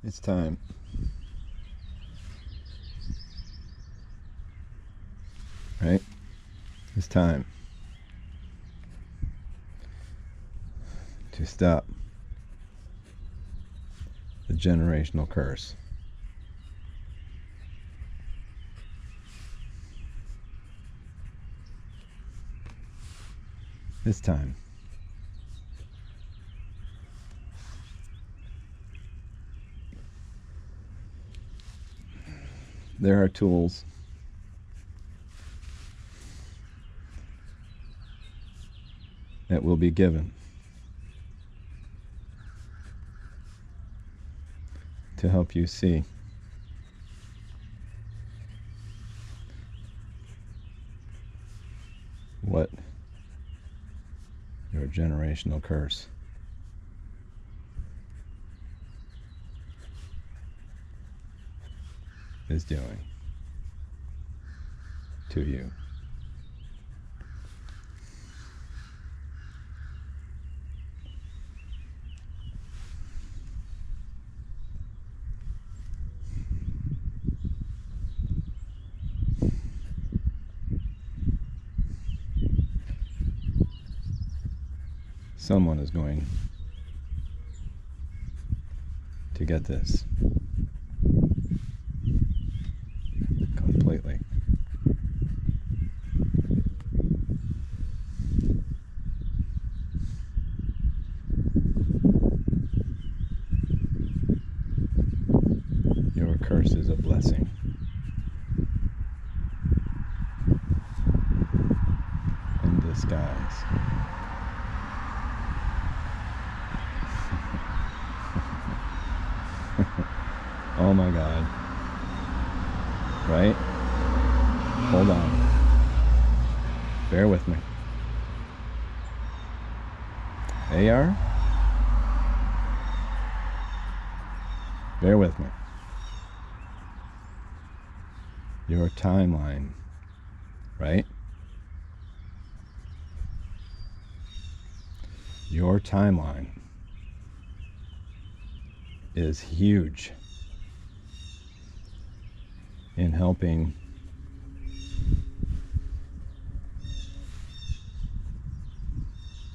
It's time. Right? It's time to stop the generational curse. It's time. There are tools that will be given to help you see what your generational curse is doing to you. Someone is going to get this completely. Your curse is a blessing. In disguise. Oh my God. Right? Hold on. Bear with me. AR? Bear with me. Your timeline, right? Your timeline is huge in helping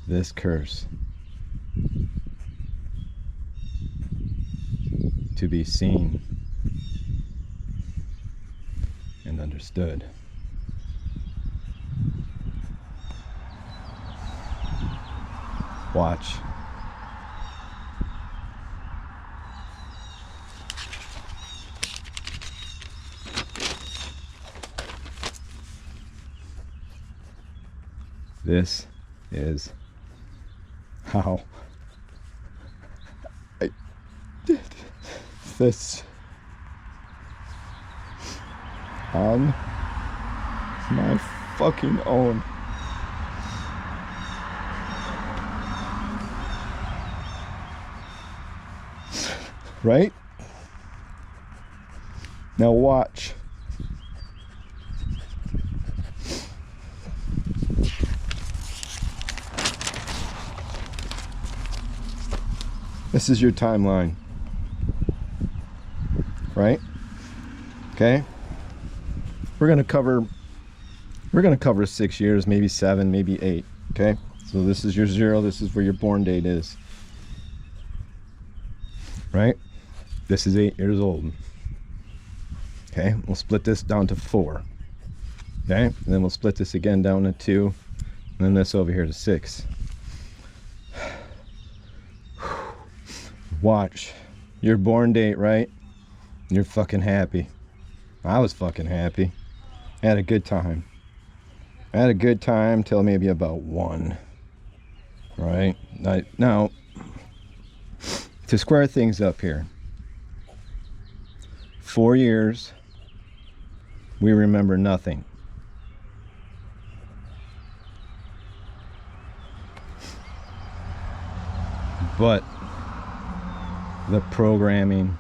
this curse to be seen and understood. Watch. This is how I did this on my fucking own. Right? Now watch. This is your timeline, right? Okay. We're gonna cover 6 years, maybe 7, maybe 8. Okay. So this is your 0. This is where your born date is, right? This is 8 years old. Okay. We'll split this down to 4. Okay. And then we'll split this again down to 2, and then this over here to 6. Watch your born date, right? You're fucking happy. I was fucking happy. I had a good time. I had a good time till maybe about 1. Right? Now, to square things up here, 4 years, we remember nothing. But the programming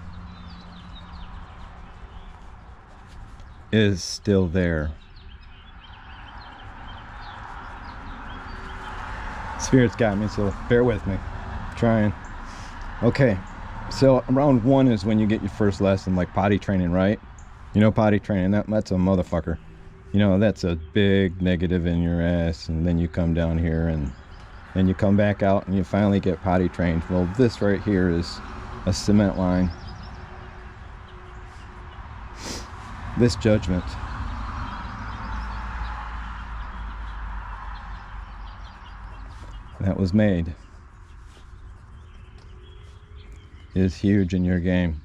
is still there. Spirit's got me, so bear with me. I'm trying. Okay, So around 1 is when you get your first lesson, like potty training, right? You know, potty training, that's a motherfucker. You know, that's a big negative in your ass, and then you come down here and then you come back out and you finally get potty trained. Well, this right here is a cement line. This judgment that was made is huge in your game.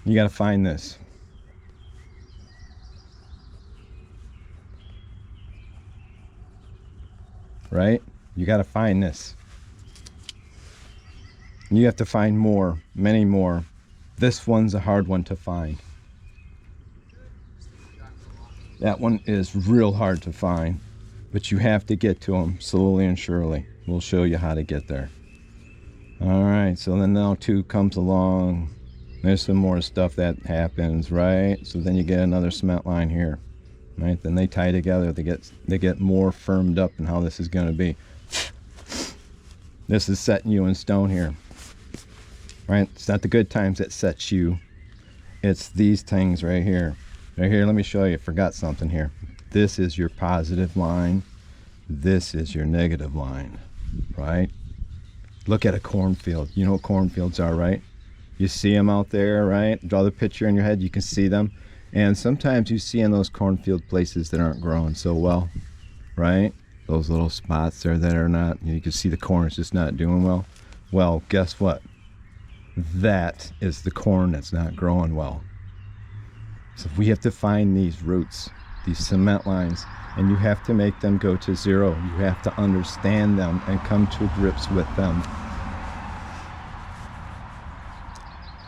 You got to find this. Right? You got to find this. You have to find more, many more. This one's a hard one to find. That one is real hard to find, but you have to get to them slowly and surely. We'll show you how to get there. All right, so then now 2 comes along. There's some more stuff that happens, right? So then you get another cement line here, right? Then they tie together. They get more firmed up in how this is going to be. This is setting you in stone here, right? It's not the good times that sets you. It's these things right here. Right here, let me show you. Forgot something here. This is your positive line. This is your negative line, right? Look at a cornfield. You know what cornfields are, right? You see them out there, right? Draw the picture in your head. You can see them. And sometimes you see in those cornfield places that aren't growing so well, right? Those little spots there that are not, you can see the corn is just not doing well. Well, guess what? That is the corn that's not growing well. So we have to find these roots, these cement lines, and you have to make them go to 0. You have to understand them and come to grips with them.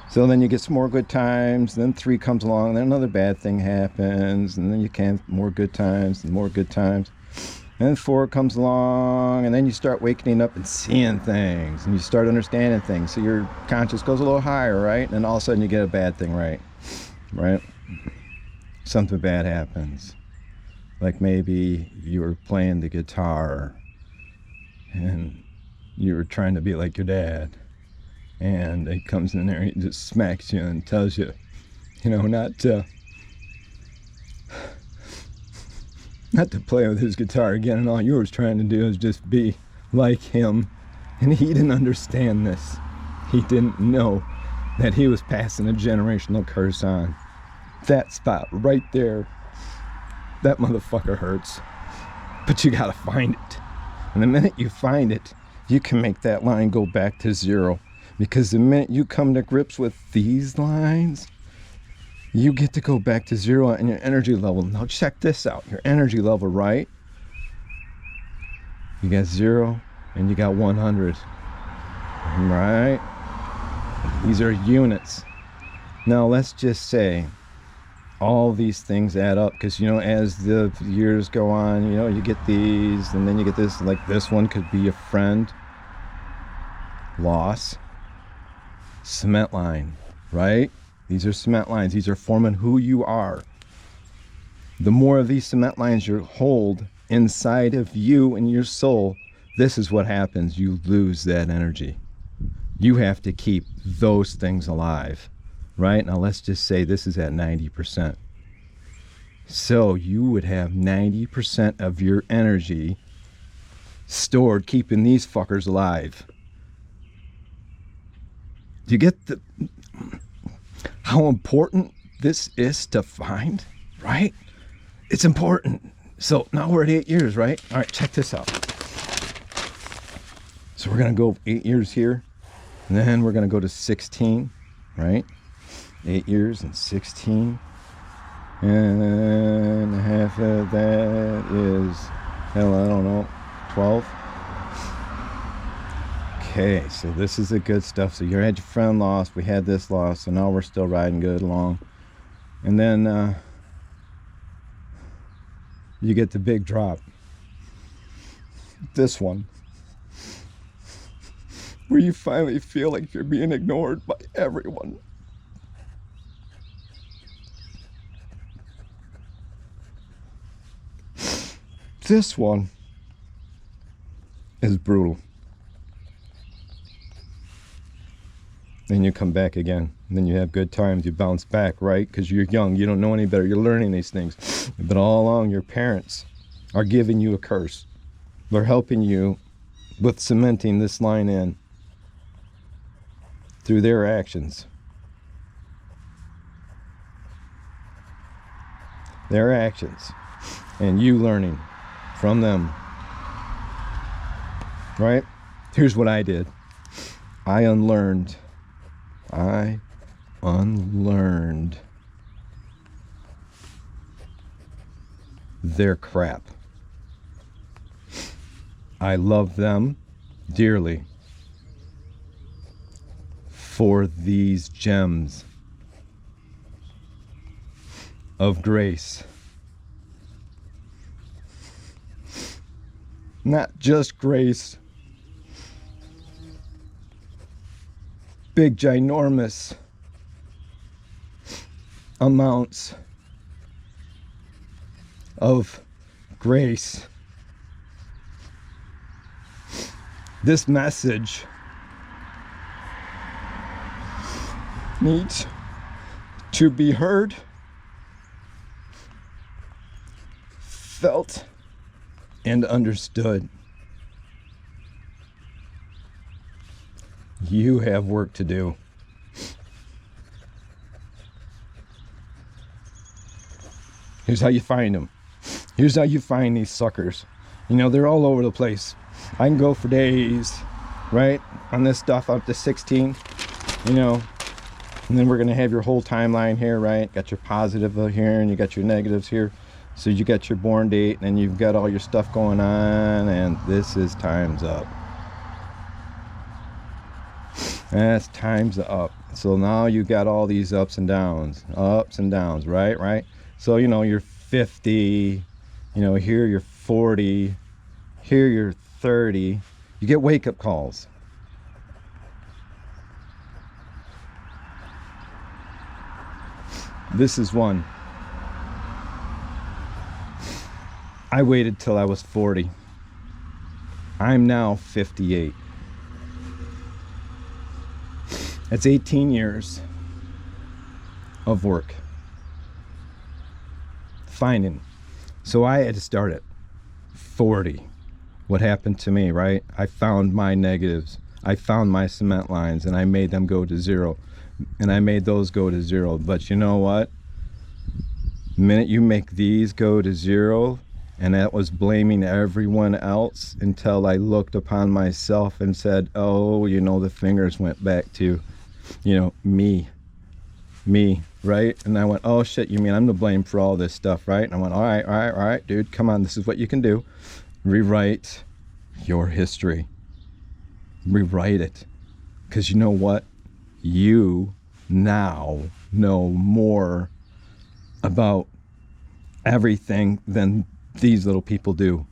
So then you get some more good times, then 3 comes along, then another bad thing happens, and then you can more good times and more good times. And then 4 comes along, and then you start waking up and seeing things, and you start understanding things. So your conscious goes a little higher, right? And all of a sudden you get a bad thing, right? Something bad happens. Like maybe you were playing the guitar, and you were trying to be like your dad. And he comes in there and he just smacks you and tells you, you know, not to play with his guitar again, and all you were trying to do is just be like him. And he didn't understand this. He didn't know that he was passing a generational curse on. That spot right there, that motherfucker hurts. But you gotta find it. And the minute you find it, you can make that line go back to 0. Because the minute you come to grips with these lines, you get to go back to 0 in your energy level. Now check this out. Your energy level, right? You got 0 and you got 100. Right? These are units. Now let's just say all these things add up, because, you know, as the years go on, you know, you get these, and then you get this. Like this one could be a friend. Loss. Cement line, right? These are cement lines. These are forming who you are. The more of these cement lines you hold inside of you and your soul, this is what happens. You lose that energy. You have to keep those things alive, right? Now let's just say this is at 90%. So you would have 90% of your energy stored keeping these fuckers alive. Do you get how important this is to find, right? It's important. So now we're at 8 years, right? All right, check this out. So we're going to go 8 years here, and then we're going to go to 16, right? 8 years and 16. And half of that is, hell, I don't know, 12. Okay, so this is the good stuff. So you had your friend lost, we had this loss, so now we're still riding good along. And then you get the big drop. This one, where you finally feel like you're being ignored by everyone. This one, is brutal. Then you come back again. And then you have good times. You bounce back, right? Because you're young. You don't know any better. You're learning these things. But all along, your parents are giving you a curse. They're helping you with cementing this line in through their actions. Their actions. And you learning from them. Right? Here's what I did. I unlearned their crap. I love them dearly for these gems of grace. Not just grace. Big, ginormous amounts of grace. This message needs to be heard, felt, and understood. You have work to do. Here's how you find them. Here's how you find these suckers. You know, they're all over the place. I can go for days, right, on this stuff up to 16, you know, and then we're going to have your whole timeline here, right? Got your positive here and you got your negatives here. So you got your born date and you've got all your stuff going on, and this is time's up. That's time's up. So now you got all these ups and downs, right? So, you know, you're 50, you know, here you're 40, here you're 30. You get wake-up calls. This is one. I waited till I was 40. I'm now 58. That's 18 years of work. Finding. So I had to start at 40. What happened to me, right? I found my negatives. I found my cement lines and I made them go to zero. And I made those go to zero. But you know what? The minute you make these go to zero, and that was blaming everyone else, until I looked upon myself and said, oh, you know, the fingers went back to, you know, me, right? And I went, oh shit, you mean I'm to blame for all this stuff, right? And I went, all right, dude, come on, this is what you can do. Rewrite your history. Rewrite it. Because you know what? You now know more about everything than these little people do.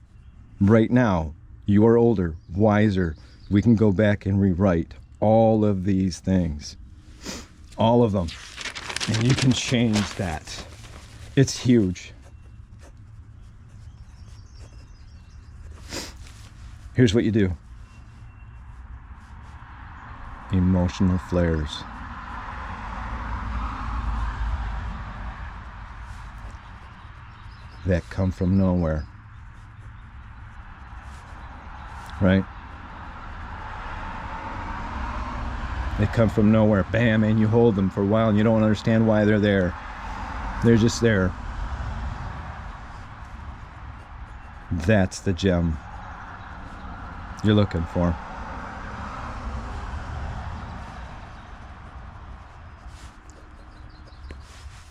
Right now, you are older, wiser. We can go back and rewrite all of these things. All of them. And you can change that. It's huge. Here's what you do. Emotional flares. That come from nowhere. Right? They come from nowhere. Bam, and you hold them for a while and you don't understand why they're there. They're just there. That's the gem you're looking for.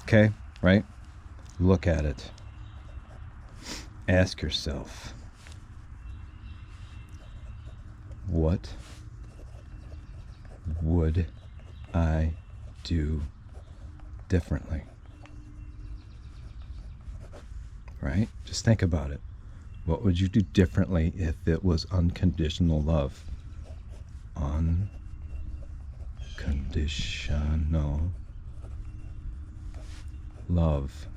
Okay, right? Look at it. Ask yourself, what would I do differently? Right? Just think about it. What would you do differently if it was unconditional love? Unconditional love.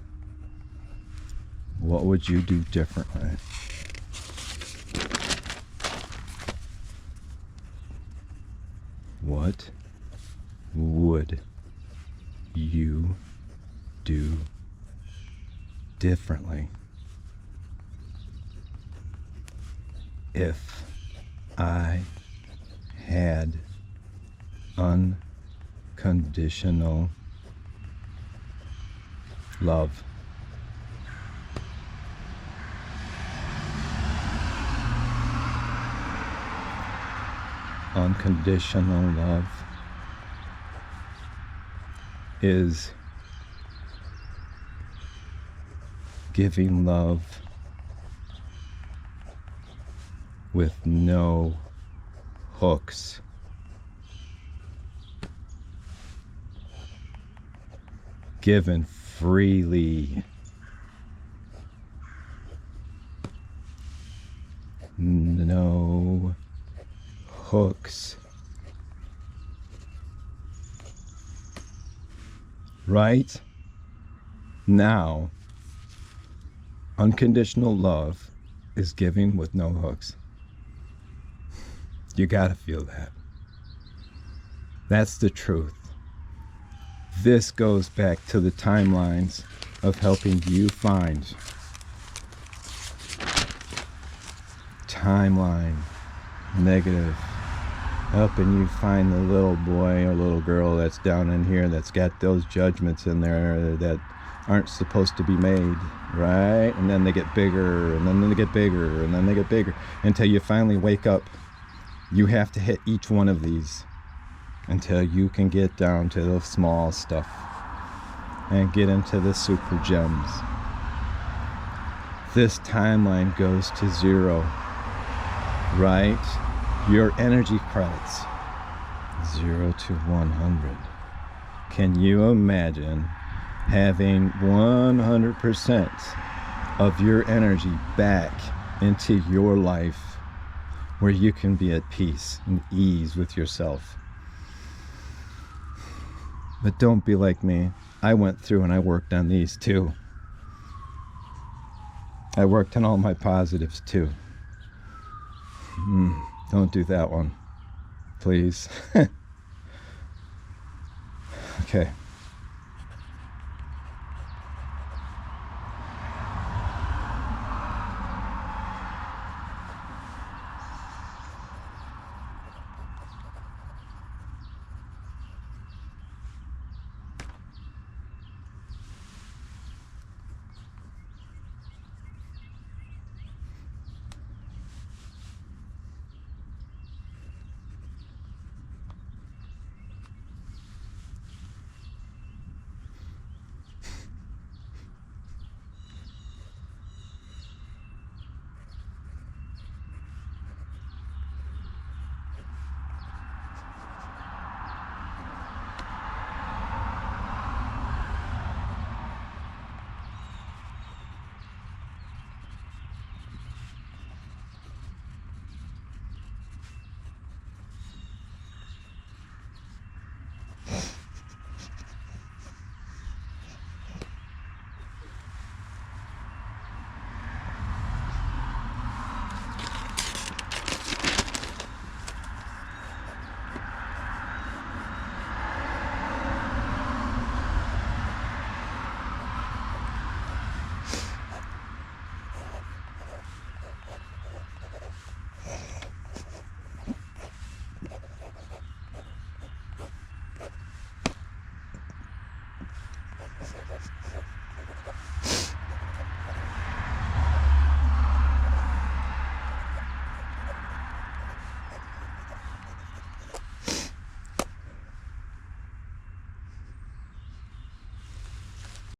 What would you do differently? what would you do differently if I had unconditional love? Unconditional love is giving love with no hooks. Given freely. No hooks. Right now, unconditional love is giving with no hooks. You gotta feel that. That's the truth. This goes back to the timelines of helping you find timeline negative, helping you find the little boy or little girl that's down in here that's got those judgments in there that aren't supposed to be made, right? And then they get bigger, and then they get bigger, and then they get bigger, until you finally wake up. You have to hit each one of these until you can get down to the small stuff and get into the super gems. This timeline goes to 0, right? Your energy credits 0 to 100. Can you imagine having 100% of your energy back into your life, where you can be at peace and ease with yourself? But don't be like me. I went through and I worked on these too. I worked on all my positives too. Don't do that one, please. Okay.